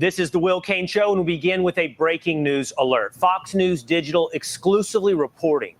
This is the Will Cain Show, and we begin with a breaking news alert. Fox News Digital exclusively reporting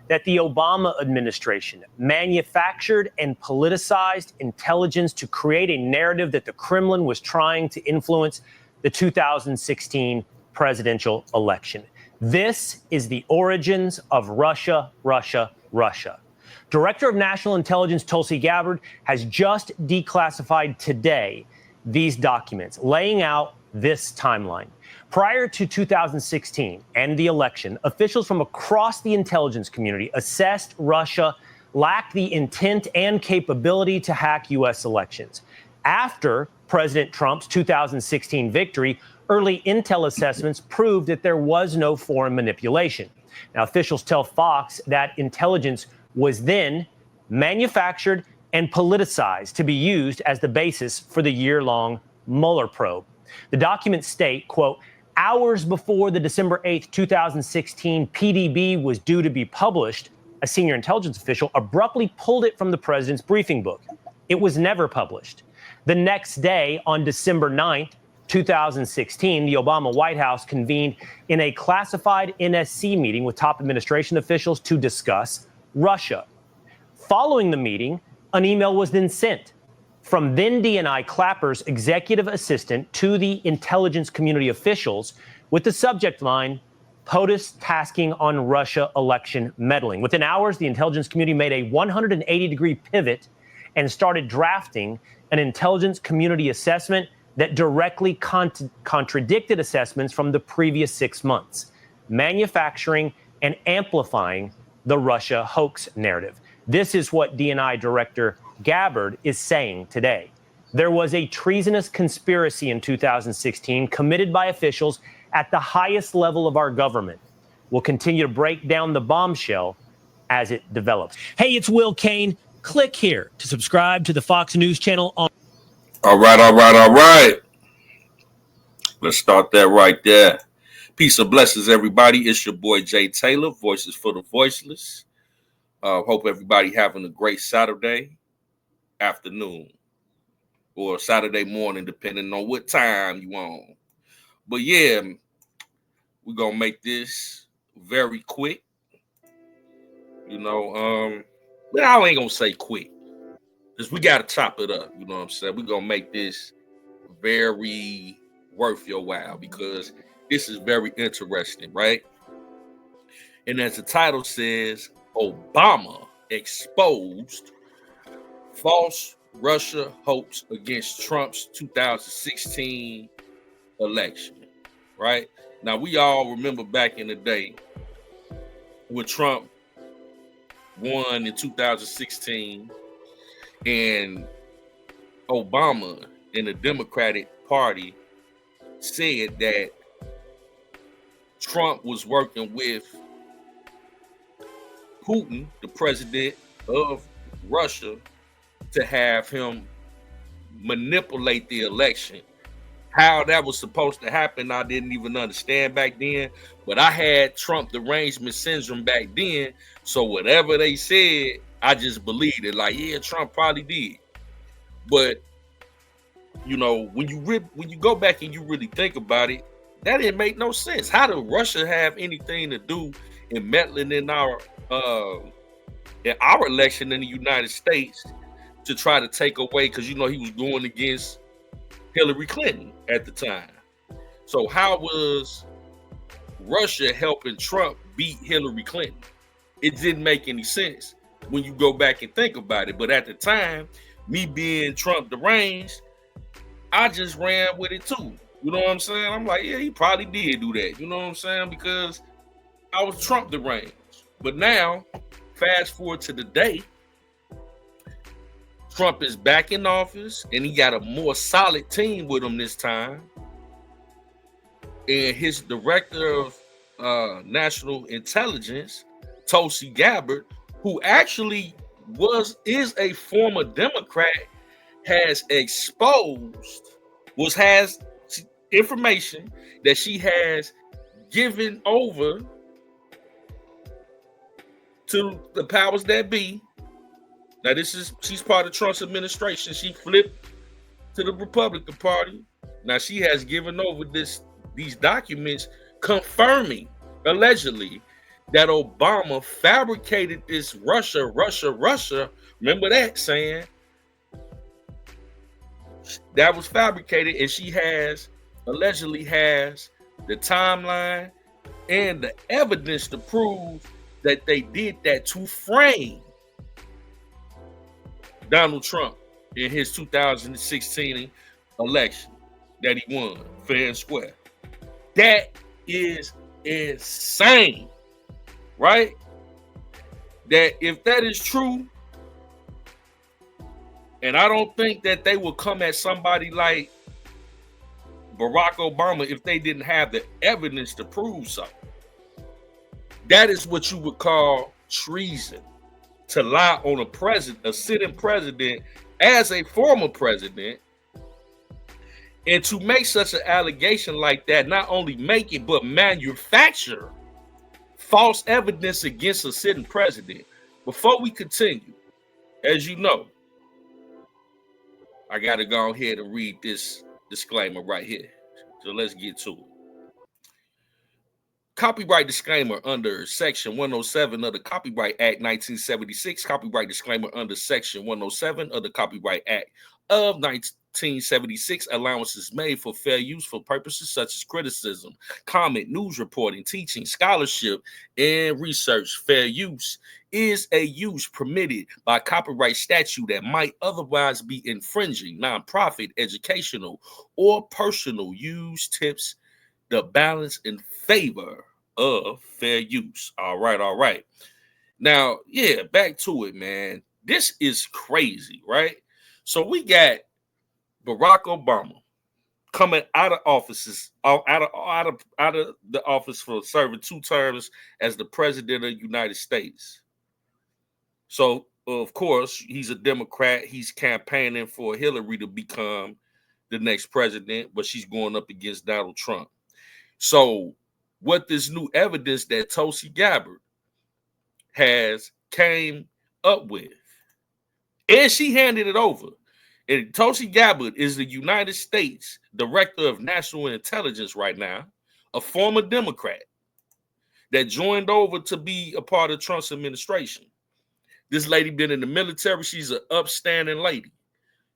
that the Obama administration manufactured and politicized intelligence to create a narrative that the Kremlin was trying to influence the 2016 presidential election. This is the origins of Russia, Russia, Russia. Director of National Intelligence Tulsi Gabbard has just declassified today these documents, laying out this timeline. Prior to 2016 and the election, officials from across the intelligence community assessed Russia lacked the intent and capability to hack U.S. elections. After President Trump's 2016 victory, early intel assessments proved that there was no foreign manipulation. Now, officials tell Fox that intelligence was then manufactured and politicized to be used as the basis for the year-long Mueller probe. The documents state, quote, hours before the December 8th, 2016 PDB was due to be published, a senior intelligence official abruptly pulled it from the president's briefing book. It was never published. The next day, on December 9th, 2016, the Obama White House convened in a classified NSC meeting with top administration officials to discuss Russia. Following the meeting, an email was then sent from then DNI Clapper's executive assistant to the intelligence community officials with the subject line, POTUS tasking on Russia election meddling. Within hours, the intelligence community made a 180-degree pivot and started drafting an intelligence community assessment that directly contradicted assessments from the previous 6 months, manufacturing and amplifying the Russia hoax narrative. This is what DNI Director Gabbard is saying today. There was a treasonous conspiracy in 2016 committed by officials at the highest level of our government. We'll continue to break down the bombshell as it develops. Hey, it's Will Cain. Click here to subscribe to the Fox News channel. All right. Let's start that right there. Peace and blessings, everybody. It's your boy, Jay Taylor, Voices for the Voiceless. Hope everybody having a great Saturday afternoon or Saturday morning, depending on what time you on. But yeah, we're going to make this very quick. But I ain't going to say quick because we got to chop it up. You know what I'm saying? We're going to make this very worth your while because this is very interesting, right? And as the title says, Obama exposed false Russia hoax against Trump's 2016 election, right? Now, we all remember back in the day when Trump won in 2016 and Obama and the Democratic Party said that Trump was working with Putin, the president of Russia, to have him manipulate the election. How that was supposed to happen, I didn't even understand back then. But I had Trump derangement syndrome back then. So whatever they said, I just believed it. Like, yeah, Trump probably did. But, when you go back and you really think about it, that didn't make no sense. How did Russia have anything to do in meddling in our election in the United States to try to take away, because he was going against Hillary Clinton at the time. So how was Russia helping Trump beat Hillary Clinton? It didn't make any sense when you go back and think about it. But at the time, me being Trump deranged, I just ran with it too. You know what I'm saying? I'm like, yeah, he probably did do that. You know what I'm saying? Because I was Trump deranged. But now, fast forward to the day, Trump is back in office and he got a more solid team with him this time. And his director of national intelligence, Tulsi Gabbard, who actually is a former Democrat, has information that she has given over to the powers that be. Now, she's part of Trump's administration. She flipped to the Republican Party Now she has given over these documents confirming, allegedly, that Obama fabricated this Russia. Remember that saying? That was fabricated, and she allegedly has the timeline and the evidence to prove that they did that to frame Donald Trump in his 2016 election that he won fair and square. That is insane, right? That if that is true, and I don't think that they will come at somebody like Barack Obama if they didn't have the evidence to prove something. That is what you would call treason, to lie on a sitting president as a former president, and to make such an allegation like that, not only make it, but manufacture false evidence against a sitting president. Before we continue, as you know, I got to go ahead and read this disclaimer right here. So let's get to it. Copyright disclaimer under Section 107 of the Copyright Act 1976. Copyright disclaimer under Section 107 of the Copyright Act of 1976. Allowances made for fair use for purposes such as criticism, comment, news reporting, teaching, scholarship, and research. Fair use is a use permitted by copyright statute that might otherwise be infringing. Nonprofit, educational, or personal use tips the balance in favor of fair use. All right. Now, yeah, back to it, man. This is crazy, right? So we got Barack Obama coming out of the office for serving 2 terms as the president of the United States. So, of course, he's a Democrat. He's campaigning for Hillary to become the next president, but she's going up against Donald Trump. So what this new evidence that Tulsi Gabbard has came up with, and she handed it over. And Tulsi Gabbard is the United States Director of National Intelligence right now, a former Democrat that joined over to be a part of Trump's administration. This lady been in the military. She's an upstanding lady.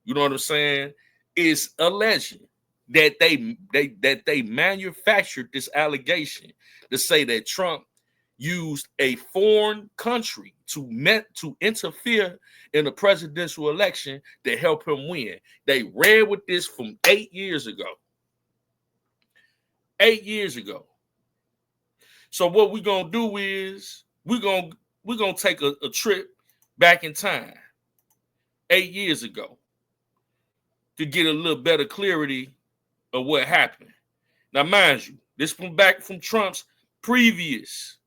You know what I'm saying? Is alleging that they manufactured this allegation to say that Trump used a foreign country to interfere in the presidential election to help him win. They ran with this from 8 years ago. 8 years ago. So what we're gonna do is we're gonna take a trip back in time 8 years ago to get a little better clarity of what happened. Now, mind you, this from Trump's previous,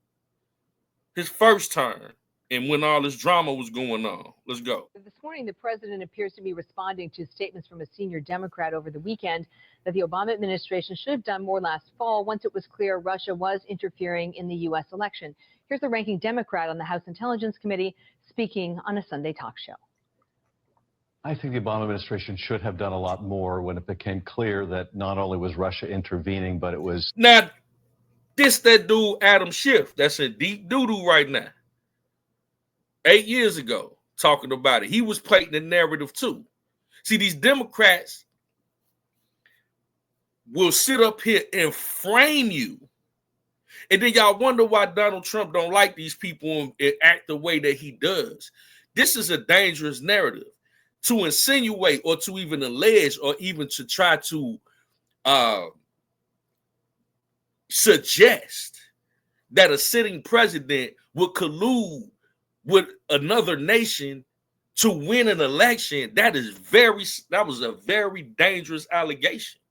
his first term, and when all this drama was going on. Let's go. This morning, the president appears to be responding to statements from a senior Democrat over the weekend that the Obama administration should have done more last fall once it was clear Russia was interfering in the U.S. election. Here's the ranking Democrat on the House Intelligence Committee speaking on a Sunday talk show. I think the Obama administration should have done a lot more when it became clear that not only was Russia intervening, but it was... Now, that dude, Adam Schiff, that's in deep doo-doo right now. 8 years ago, talking about it. He was playing the narrative too. See, these Democrats will sit up here and frame you. And then y'all wonder why Donald Trump don't like these people and act the way that he does. This is a dangerous narrative. To insinuate or to even allege or even to try to suggest that a sitting president would collude with another nation to win an election, that was a very dangerous allegation.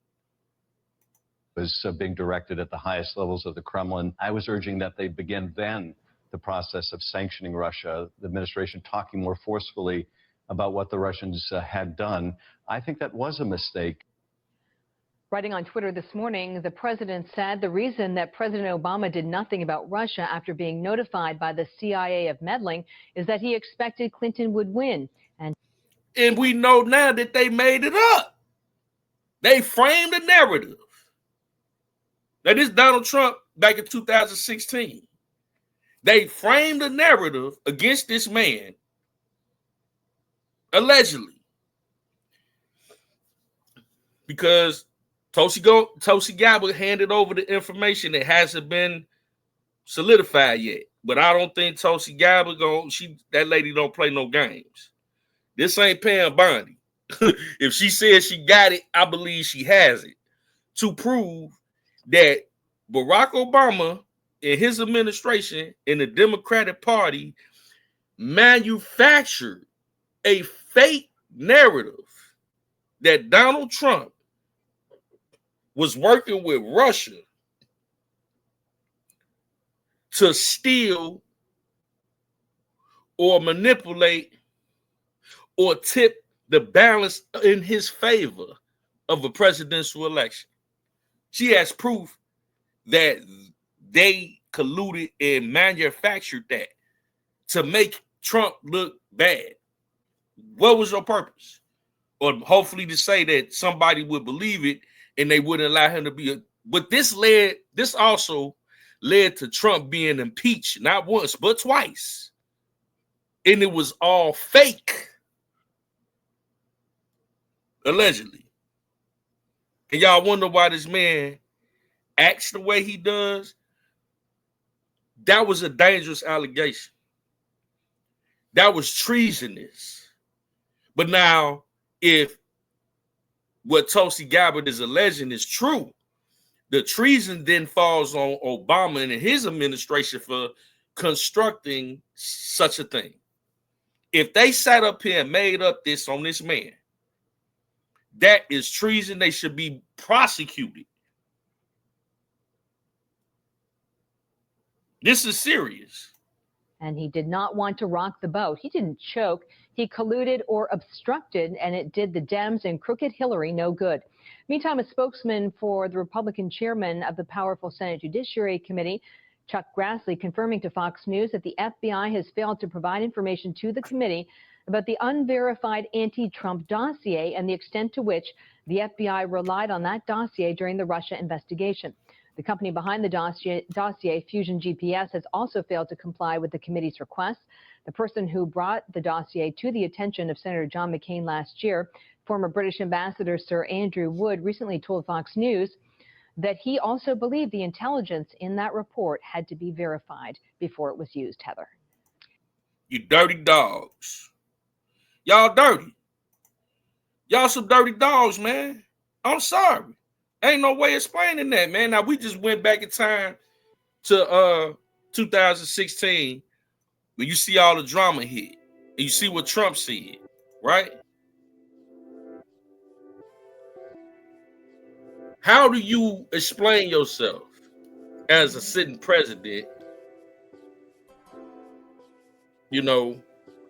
Was being directed at the highest levels of the Kremlin. I was urging that they begin then the process of sanctioning Russia, the administration talking more forcefully about what the Russians had done. I think that was a mistake. Writing on Twitter this morning, the president said the reason that President Obama did nothing about Russia after being notified by the CIA of meddling is that he expected Clinton would win. And we know now that they made it up. They framed a narrative. That is Donald Trump back in 2016. They framed a narrative against this man, allegedly, because Tulsi Gabbard handed over the information that hasn't been solidified yet. But I don't think Tulsi Gabbard that lady don't play no games. This ain't Pam Bondi. If she says she got it, I believe she has it to prove that Barack Obama and his administration and the Democratic Party manufactured a fake narrative that Donald Trump was working with Russia to steal or manipulate or tip the balance in his favor of a presidential election. She has proof that they colluded and manufactured that to make Trump look bad. What was your purpose? Or hopefully to say that somebody would believe it and they wouldn't allow him to be but this also led to Trump being impeached not once but twice. And it was all fake. Allegedly. And y'all wonder why this man acts the way he does? That was a dangerous allegation. That was treasonous. But now, if what Tulsi Gabbard is alleging is true, the treason then falls on Obama and his administration for constructing such a thing. If they sat up here and made up this on this man, that is treason. They should be prosecuted. This is serious. And he did not want to rock the boat. He didn't choke. He colluded or obstructed, and it did the Dems and crooked Hillary no good. Meantime, a spokesman for the Republican chairman of the powerful Senate Judiciary Committee, Chuck Grassley, confirming to Fox News that the FBI has failed to provide information to the committee about the unverified anti-Trump dossier and the extent to which the FBI relied on that dossier during the Russia investigation. The company behind the dossier, Fusion GPS, has also failed to comply with the committee's requests. The person who brought the dossier to the attention of Senator John McCain last year, former British Ambassador Sir Andrew Wood, recently told Fox News that he also believed the intelligence in that report had to be verified before it was used, Heather. You dirty dogs. Y'all dirty. Y'all some dirty dogs, man. I'm sorry. Ain't no way explaining that, man. Now, we just went back in time to 2016 when you see all the drama hit. And you see what Trump said, right? How do you explain yourself as a sitting president, you know,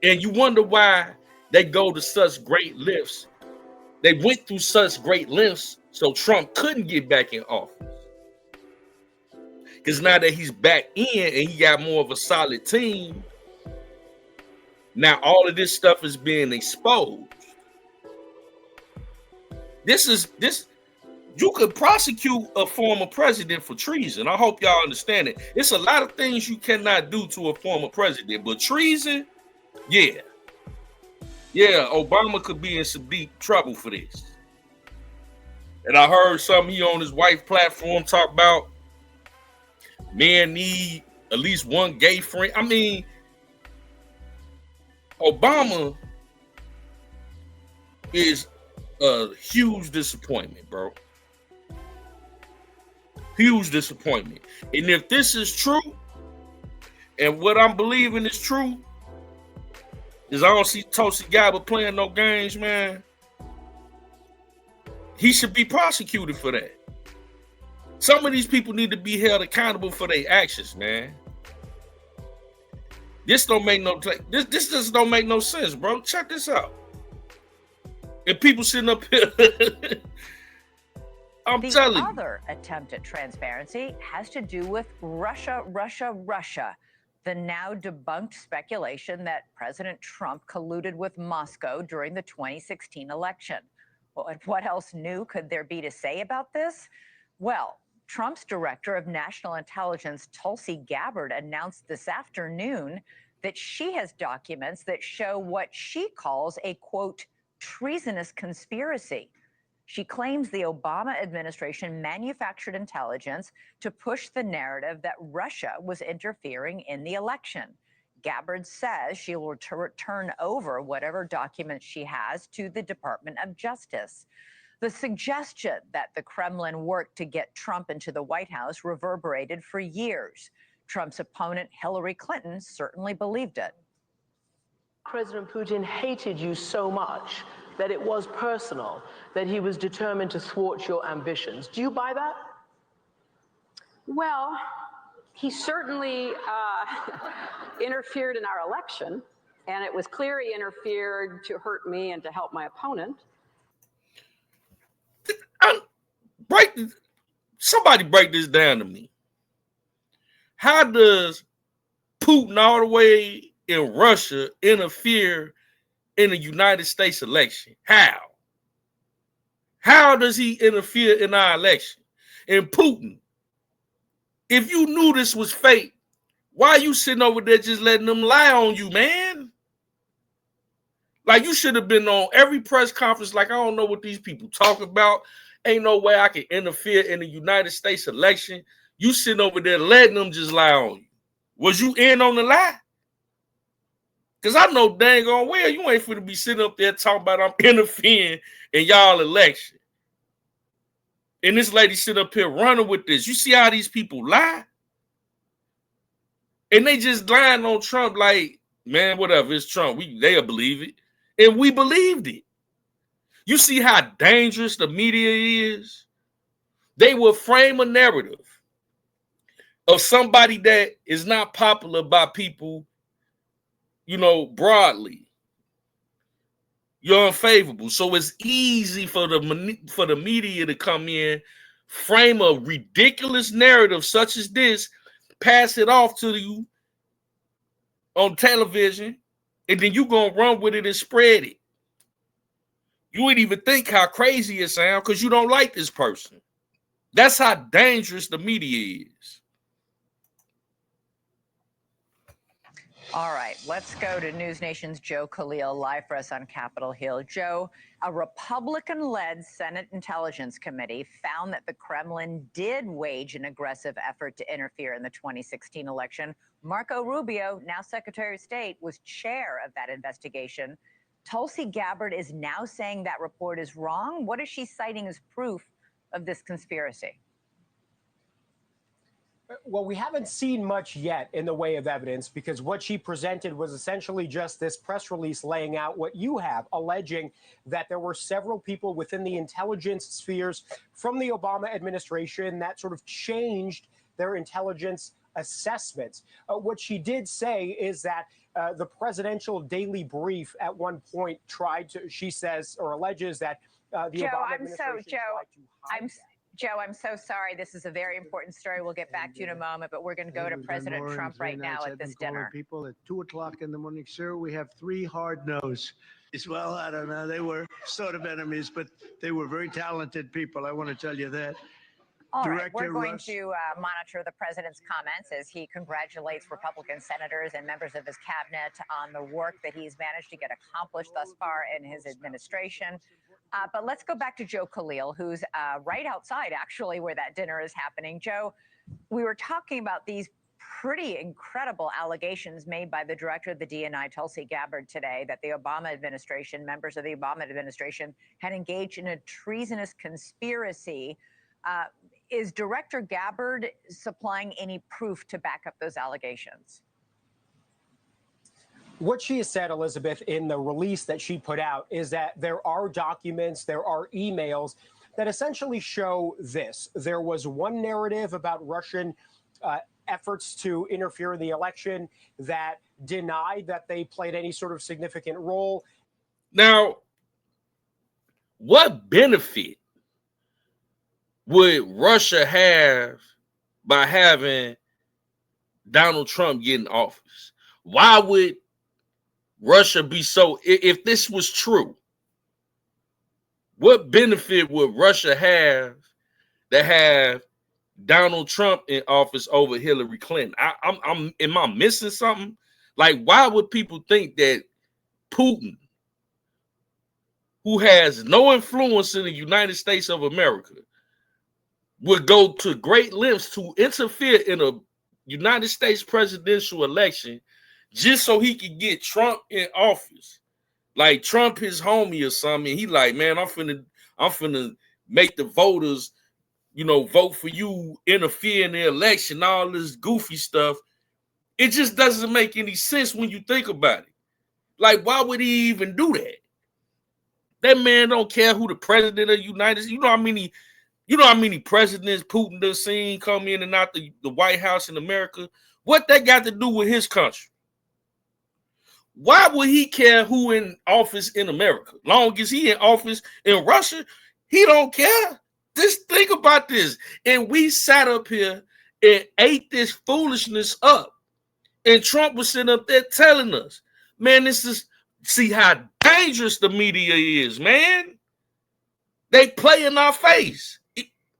and you wonder why they go to such great lengths. They went through such great lengths so Trump couldn't get back in office. Because now that he's back in and he got more of a solid team, now all of this stuff is being exposed. You could prosecute a former president for treason. I hope y'all understand it. It's a lot of things you cannot do to a former president, but treason, yeah. Yeah, Obama could be in some deep trouble for this. And I heard something he on his wife's platform talk about men need at least one gay friend. I mean, Obama is a huge disappointment, bro. Huge disappointment. And if this is true, and what I'm believing is true, is I don't see Tulsi Gabbard playing no games, man. He should be prosecuted for that. Some of these people need to be held accountable for their actions, man. This don't make no this just don't make no sense, bro. Check this out. And people sitting up here, I'm telling you. The other attempt at transparency has to do with Russia. The now debunked speculation that President Trump colluded with Moscow during the 2016 election. Well, and what else new could there be to say about this? Well, Trump's director of national intelligence, Tulsi Gabbard, announced this afternoon that she has documents that show what she calls a, quote, treasonous conspiracy. She claims the Obama administration manufactured intelligence to push the narrative that Russia was interfering in the election. Gabbard says she will turn over whatever documents she has to the Department of Justice. The suggestion that the Kremlin worked to get Trump into the White House reverberated for years. Trump's opponent, Hillary Clinton, certainly believed it. President Putin hated you so much that it was personal, that he was determined to thwart your ambitions. Do you buy that? Well, he certainly interfered in our election, and it was clear he interfered to hurt me and to help my opponent. Somebody break this down to me. How does Putin all the way in Russia interfere in the United States election? How? How does he interfere in our election? And Putin, if you knew this was fake, why are you sitting over there just letting them lie on you, man? Like, you should have been on every press conference like, I don't know what these people talk about. Ain't no way I can interfere in the United States election. You sitting over there letting them just lie on you. Was you in on the lie? Because I know dang on well you ain't finna be sitting up there talking about I'm interfering in y'all election. And this lady sit up here running with this. You see how these people lie? And they just lying on Trump like, man, whatever, it's Trump. They'll believe it. And we believed it. You see how dangerous the media is? They will frame a narrative of somebody that is not popular by people, you know, broadly. You're unfavorable. So it's easy for the media to come in, frame a ridiculous narrative such as this, pass it off to you on television, and then you gonna run with it and spread it. You wouldn't even think how crazy it sounds because you don't like this person. That's how dangerous the media is. All right, let's go to News Nation's Joe Khalil live for us on Capitol Hill. Joe, a Republican-led Senate Intelligence Committee found that the Kremlin did wage an aggressive effort to interfere in the 2016 election. Marco Rubio, now Secretary of State, was chair of that investigation. Tulsi Gabbard is now saying that report is wrong. What is she citing as proof of this conspiracy? Well, we haven't seen much yet in the way of evidence because what she presented was essentially just this press release laying out what you have, alleging that there were several people within the intelligence spheres from the Obama administration that sort of changed their intelligence assessments. What she did say is that the presidential daily brief at one point tried to, she says, or alleges that the Obama administration tried to hide that. Joe, I'm so sorry. This is a very important story. We'll get back to you in a moment, but we're going to go to President Trump right now at this dinner. People at 2 o'clock in the morning, sir, we have 3 hard no's. Well, I don't know. They were sort of enemies, but they were very talented people. I want to tell you that. All right, we're going to monitor the president's comments as he congratulates Republican senators and members of his cabinet on the work that he's managed to get accomplished thus far in his administration. But let's go back to Joe Khalil, who's right outside, actually, where that dinner is happening. Joe, we were talking about these pretty incredible allegations made by the director of the DNI, Tulsi Gabbard, today, that the Obama administration, members of the Obama administration, had engaged in a treasonous conspiracy. Is Director Gabbard supplying any proof to back up those allegations? What she has said, Elizabeth, in the release that she put out is that there are documents, there are emails that essentially show this. There was one narrative about Russian efforts to interfere in the election that denied that they played any sort of significant role. Now, what benefit would Russia have by having Donald Trump get in office? Why would Russia be so, if this was true, What benefit would Russia have to have Donald Trump in office over Hillary Clinton? Am I missing something? Like, why would people think that Putin, who has no influence in the United States of America, would go to great lengths to interfere in a United States presidential election just so he could get Trump in office? Like Trump his homie or something. He like, man, I'm finna make the voters, vote for you, interfere in the election, all this goofy stuff. It just doesn't make any sense when you think about it. Like, why would he even do that? That man don't care who the president of the United States. You know how many presidents Putin done seen come in and out the White House in America? What that got to do with his country? Why would he care who in office in America? Long as he in office in Russia, he don't care. Just think about this. And we sat up here and ate this foolishness up. And Trump was sitting up there telling us, man, see how dangerous the media is, man. They play in our face.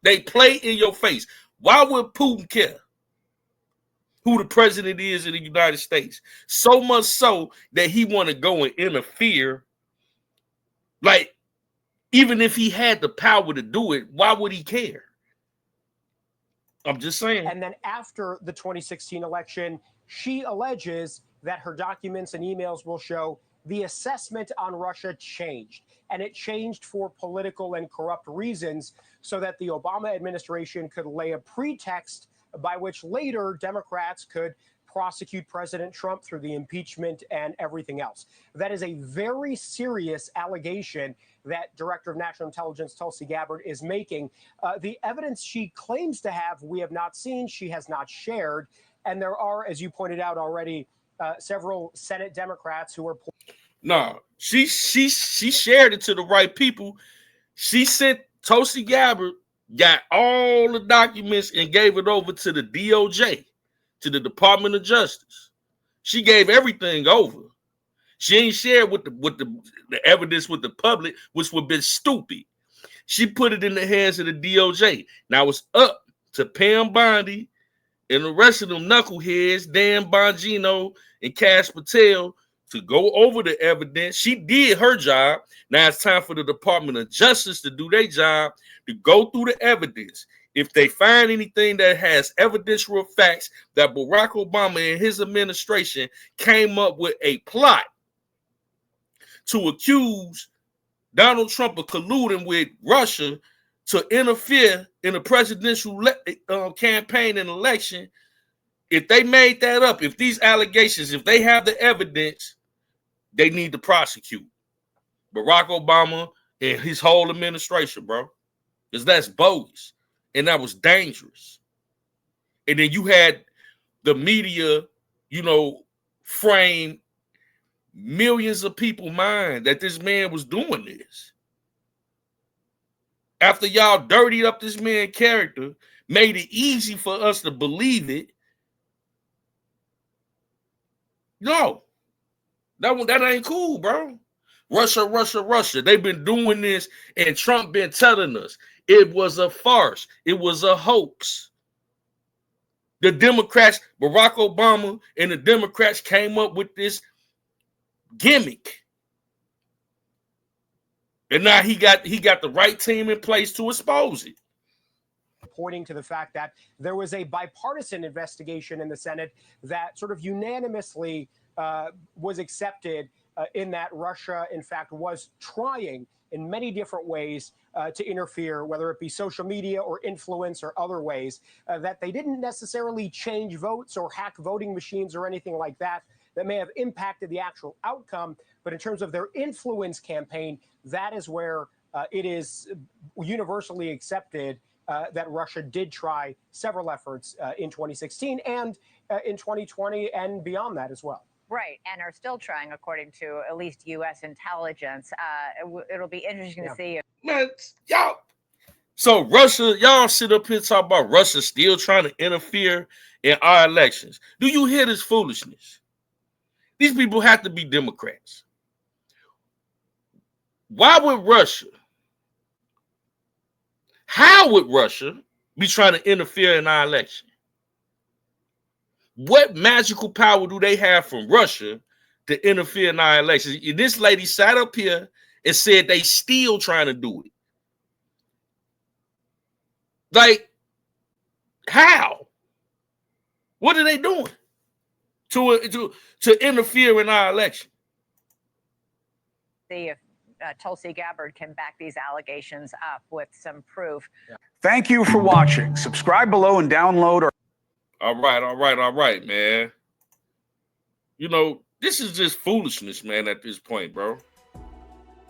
They play in your face. Why would Putin care who the president is in the United States? So much so that he want to go and interfere. Like, even if he had the power to do it, why would he care? I'm just saying. And then after the 2016 election, she alleges that her documents and emails will show the assessment on Russia changed. And it changed for political and corrupt reasons so that the Obama administration could lay a pretext by which later Democrats could prosecute President Trump through the impeachment and everything else. That is a very serious allegation that Director of National Intelligence Tulsi Gabbard is making. The evidence she claims to have, we have not seen, she has not shared. And there are, as you pointed out already, several Senate Democrats who are. No, she shared it to the right people. She sent Tulsi Gabbard, got all the documents and gave it over to the DOJ, to the Department of Justice. She gave everything over. She ain't shared with the evidence with the public, which would have been stupid. She put it in the hands of the DOJ. Now it's up to Pam Bondi and the rest of them knuckleheads, Dan Bongino and Cash Patel, to go over the evidence. She did her job. Now it's time for the Department of Justice to do their job, to go through the evidence. If they find anything that has evidential facts that Barack Obama and his administration came up with a plot to accuse Donald Trump of colluding with Russia to interfere in a presidential campaign and election, if they made that up, if these allegations, if they have the evidence, they need to prosecute Barack Obama and his whole administration, bro. Because that's bogus. And that was dangerous. And then you had the media, frame millions of people's mind that this man was doing this. After y'all dirtied up this man's character, made it easy for us to believe it. No, that ain't cool, bro. Russia. They've been doing this, and Trump been telling us it was a farce. It was a hoax. The Democrats, Barack Obama and the Democrats came up with this gimmick. And now he got the right team in place to expose it. Pointing to the fact that there was a bipartisan investigation in the Senate that sort of unanimously was accepted in that Russia, in fact, was trying in many different ways to interfere, whether it be social media or influence or other ways, that they didn't necessarily change votes or hack voting machines or anything like that may have impacted the actual outcome. But in terms of their influence campaign, that is where it is universally accepted that Russia did try several efforts in 2016 and in 2020 and beyond that as well. Right, and are still trying, according to at least U.S. intelligence. It'll be interesting to see. Man, y'all. So Russia, y'all sit up here talking about Russia still trying to interfere in our elections. Do you hear this foolishness? These people have to be Democrats. Why would Russia How would Russia be trying to interfere in our election? What magical power do they have from Russia to interfere in our elections? This lady sat up here and said they still trying to do it. Like, how? What are they doing to interfere in our election? See if Tulsi Gabbard can back these allegations up with some proof. Thank you for watching. Subscribe below and download our... All right, man. You know, this is just foolishness, man, at this point, bro.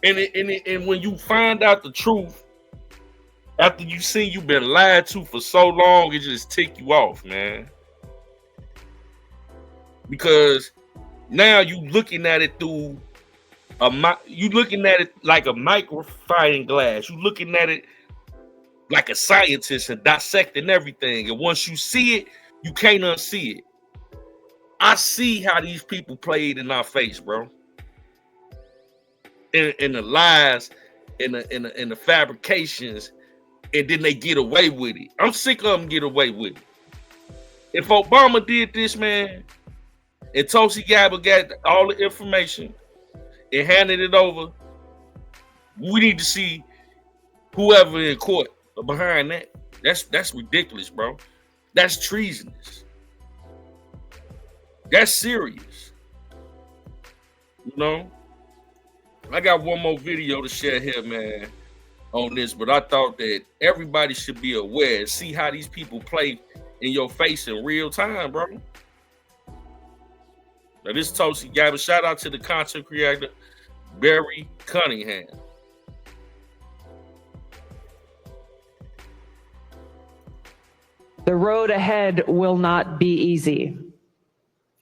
And when you find out the truth, after you see you've been lied to for so long, it just tick you off, man. Because now you looking at it through you looking at it like a magnifying glass. You looking at it like a scientist and dissecting everything. And once you see it, you can't unsee it. I see how these people played in our face, bro. In the lies, in the fabrications, and then they get away with it. I'm sick of them get away with it. If Obama did this, man, and Tulsi Gabbard got all the information and handed it over, we need to see whoever in court behind that. That's ridiculous, bro. That's treasonous. That's serious. You know? I got one more video to share here, man, on this, but I thought that everybody should be aware and see how these people play in your face in real time, bro. Now, this is Tulsi Gabbard. Shout out to the content creator, Barry Cunningham. The road ahead will not be easy.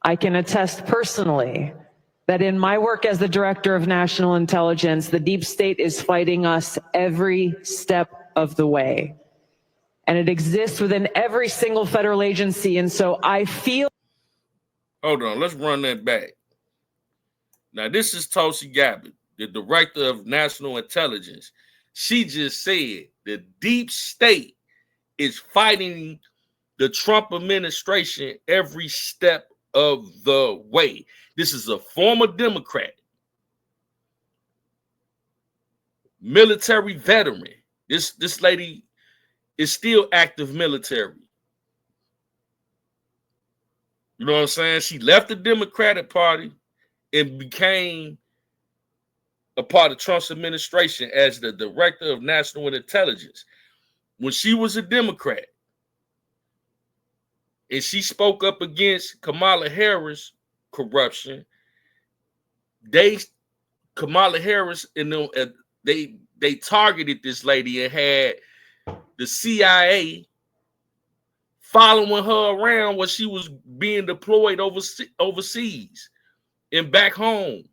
I can attest personally that in my work as the Director of National Intelligence, the deep state is fighting us every step of the way. And it exists within every single federal agency. And so I feel... Hold on, let's run that back. Now, this is Tulsi Gabbard, the Director of National Intelligence. She just said the deep state is fighting the Trump administration every step of the way. This is a former Democrat, military veteran. This lady is still active military. You know what I'm saying? She left the Democratic Party and became a part of Trump's administration as the Director of National Intelligence. When she was a Democrat and she spoke up against Kamala Harris corruption, Kamala Harris and them, they targeted this lady and had the CIA following her around while she was being deployed overseas and back home.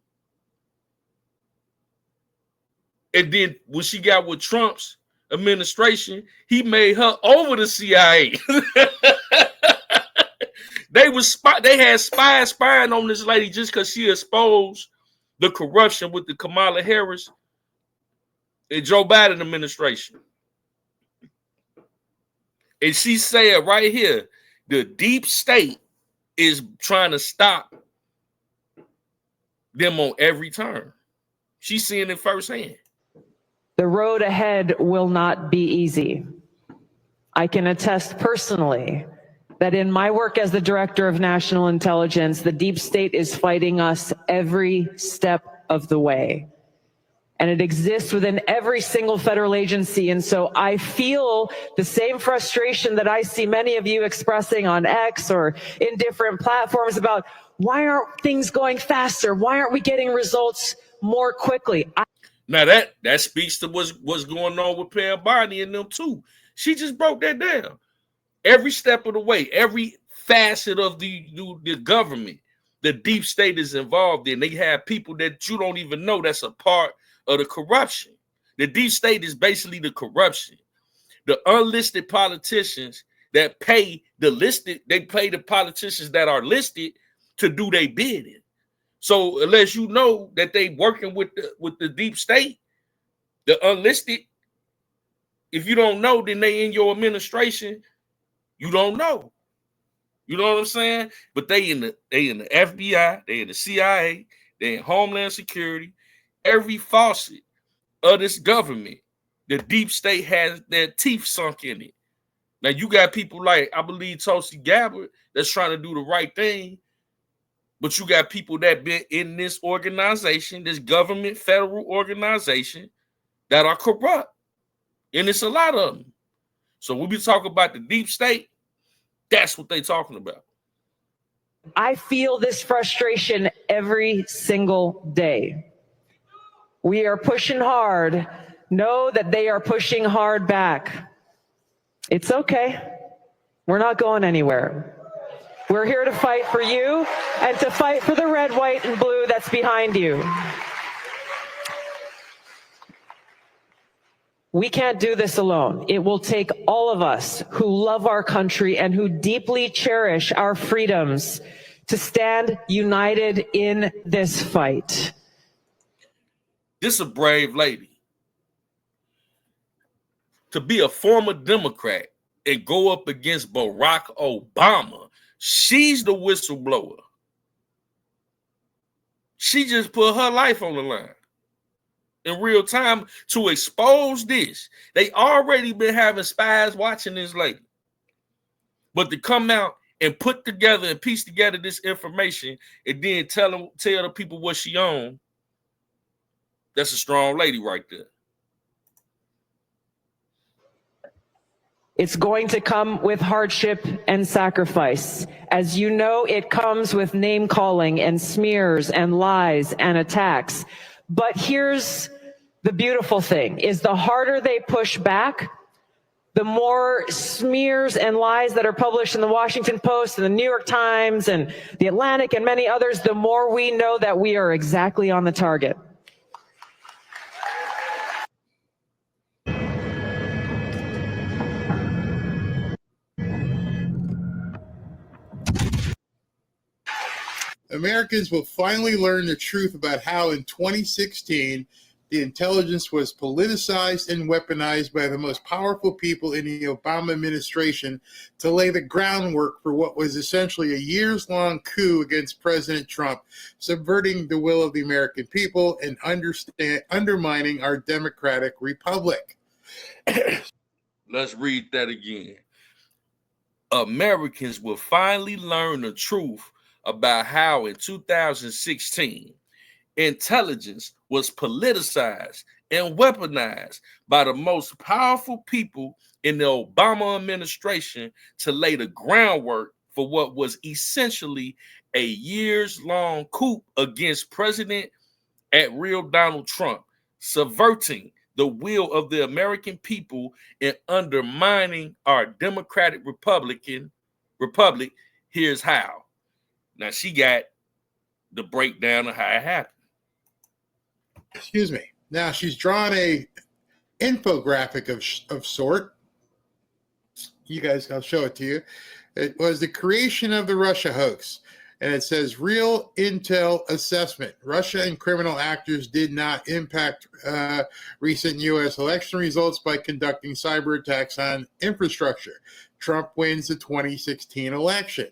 And then when she got with Trump's administration, he made her over the CIA. They had spies spying on this lady just because she exposed the corruption with the Kamala Harris and Joe Biden administration. And she said right here, the deep state is trying to stop them on every turn. She's seeing it firsthand. The road ahead will not be easy. I can attest personally that in my work as the Director of National Intelligence, the deep state is fighting us every step of the way. And it exists within every single federal agency. And so I feel the same frustration that I see many of you expressing on X or in different platforms about why aren't things going faster? Why aren't we getting results more quickly? Now that speaks to what's going on with Pam Bondi and them too. She just broke that down. Every step of the way, every facet of the government, the deep state is involved in. They have people that you don't even know that's a part of the corruption. The deep state is basically the corruption. The unlisted politicians that pay they pay the politicians that are listed to do their bidding. So unless you know that they working with the deep state, the unlisted, If you don't know, then they in your administration. You don't know. You know what I'm saying? But they in the FBI, they in the CIA, they in Homeland Security. Every faucet of this government, the deep state has their teeth sunk in it. Now you got people like, I believe, Tulsi Gabbard that's trying to do the right thing, but you got people that been in this organization, this government federal organization, that are corrupt, and it's a lot of them. So when we talk about the deep state, that's what they talking about. I feel this frustration every single day. We are pushing hard. Know that they are pushing hard back. It's okay. We're not going anywhere. We're here to fight for you and to fight for the red, white, and blue that's behind you. We can't do this alone. It will take all of us who love our country and who deeply cherish our freedoms to stand united in this fight. This is a brave lady. To be a former Democrat and go up against Barack Obama, she's the whistleblower. She just put her life on the line in real time to expose this. They already been having spies watching this lady. But to come out and put together and piece together this information and then tell the people what she owned, that's a strong lady right there. It's going to come with hardship and sacrifice. As you know, it comes with name calling and smears and lies and attacks. But here's the beautiful thing, is the harder they push back, the more smears and lies that are published in the Washington Post and the New York Times and the Atlantic and many others, the more we know that we are exactly on the target. Americans will finally learn the truth about how in 2016 the intelligence was politicized and weaponized by the most powerful people in the Obama administration to lay the groundwork for what was essentially a years-long coup against President Trump, subverting the will of the American people and undermining our democratic republic. Let's read that again. Americans will finally learn the truth about how in 2016 intelligence was politicized and weaponized by the most powerful people in the Obama administration to lay the groundwork for what was essentially a years-long coup against President at real Donald Trump, subverting the will of the American people and undermining our democratic republic. Here's how. Now she got the breakdown of how it happened. Excuse me. Now she's drawn a infographic of sort. You guys, I'll show it to you. It was the creation of the Russia hoax. And it says, real intel assessment. Russia and criminal actors did not impact recent U.S. election results by conducting cyber attacks on infrastructure. Trump wins the 2016 election.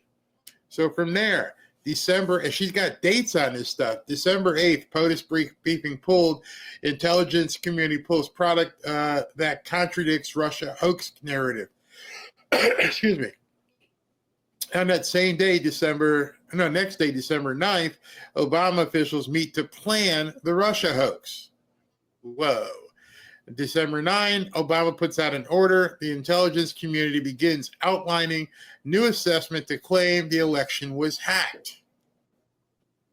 So from there, December, and she's got dates on this stuff. December 8th, POTUS briefing pulled. Intelligence community pulls product that contradicts Russia hoax narrative. Excuse me. On that same day, next day, December 9th, Obama officials meet to plan the Russia hoax. Whoa. December 9, Obama puts out an order. The intelligence community begins outlining new assessment to claim the election was hacked.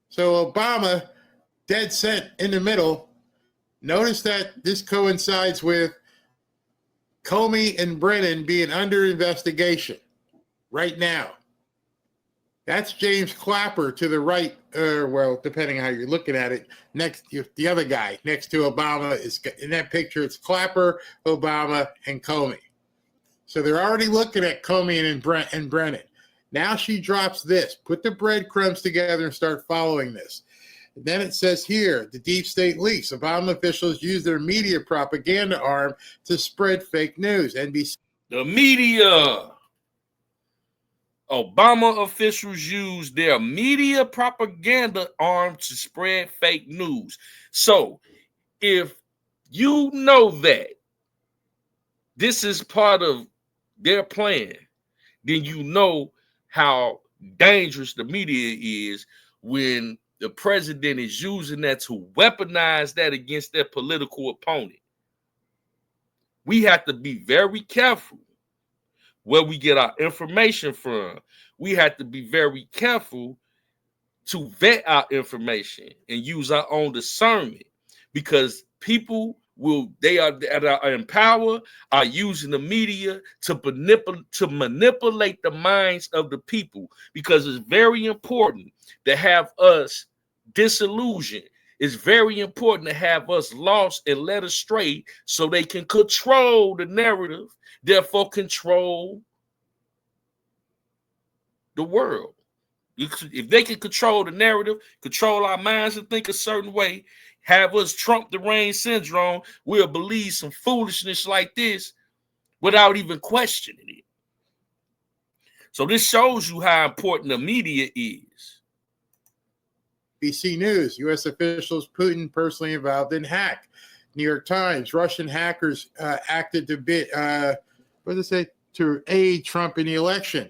So Obama, dead set in the middle. Notice that this coincides with Comey and Brennan being under investigation right now. That's James Clapper to the right, well, depending on how you're looking at it. Next, the other guy next to Obama is in that picture. It's Clapper, Obama, and Comey. So they're already looking at Comey and Brennan. Now she drops this. Put the breadcrumbs together and start following this. And then it says here, the deep state leaks. Obama officials use their media propaganda arm to spread fake news. NBC. The media. Obama officials use their media propaganda arm to spread fake news. So if you know that this is part of their plan, then you know how dangerous the media is when the president is using that to weaponize that against their political opponent. We have to be very careful where we get our information from. We have to be very careful to vet our information and use our own discernment, because people that are in power are using the media to manipulate the minds of the people, because it's very important to have us disillusioned. It's very important to have us lost and led astray so they can control the narrative, therefore control the world. If they can control the narrative, control our minds and think a certain way, have us Trump the reign syndrome, we'll believe some foolishness like this without even questioning it. So this shows you how important the media is. NBC News, U.S. officials, Putin personally involved in hack. New York Times, Russian hackers acted to to aid Trump in the election.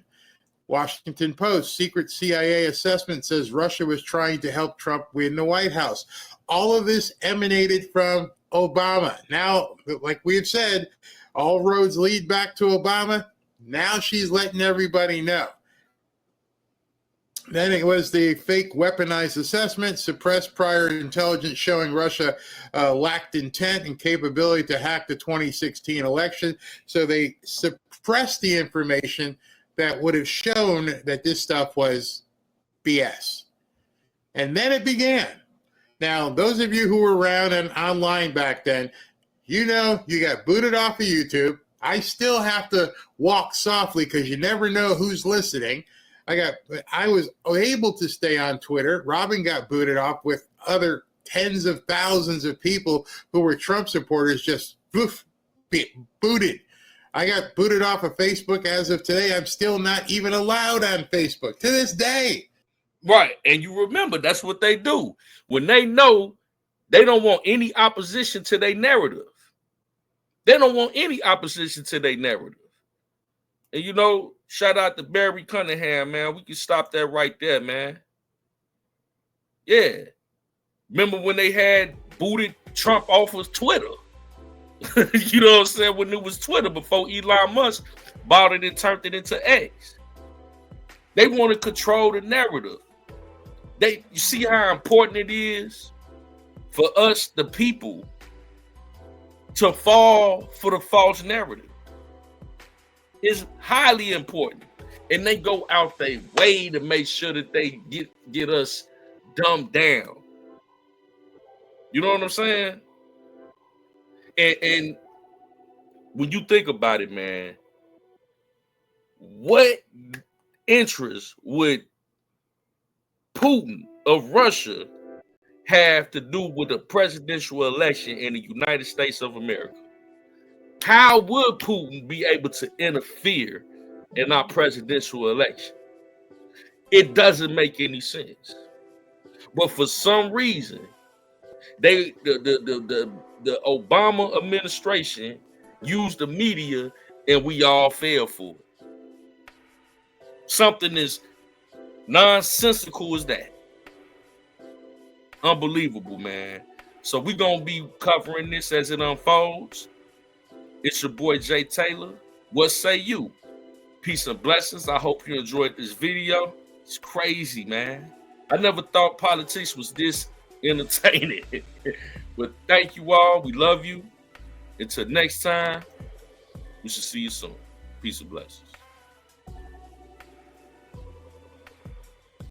Washington Post, secret CIA assessment says Russia was trying to help Trump win the White House. All of this emanated from Obama. Now, like we have said, all roads lead back to Obama. Now she's letting everybody know. Then it was the fake weaponized assessment, suppressed prior intelligence showing Russia lacked intent and capability to hack the 2016 election. So they suppressed the information that would have shown that this stuff was BS. And then it began. Now, those of you who were around and online back then, you know you got booted off of YouTube. I still have to walk softly because you never know who's listening. I was able to stay on Twitter. Robin got booted off with other tens of thousands of people who were Trump supporters, just booted. I got booted off of Facebook as of today. I'm still not even allowed on Facebook to this day. Right. And you remember, that's what they do. When they know they don't want any opposition to their narrative. They don't want any opposition to their narrative. And, you know, shout out to Barry Cunningham, man. We can stop that right there, man. Yeah. Remember when they had booted Trump off of Twitter? You know what I'm saying? When it was Twitter, before Elon Musk bought it and turned it into X. They want to control the narrative. You see how important it is for us, the people, to fall for the false narrative. It's highly important. And they go out their way to make sure that they get us dumbed down. You know what I'm saying? And when you think about it, man, what interest would Putin of Russia have to do with a presidential election in the United States of America? How would Putin be able to interfere in our presidential election? It doesn't make any sense. But for some reason, the Obama administration used the media and we all fell for it. Something as nonsensical as that. Unbelievable, man. So we're going to be covering this as it unfolds. It's your boy Jay Taylor. What say you? Peace and blessings. I hope you enjoyed this video. It's crazy, man. I never thought politics was this entertaining. But thank you all. We love you. Until next time, we should see you soon. Peace and blessings.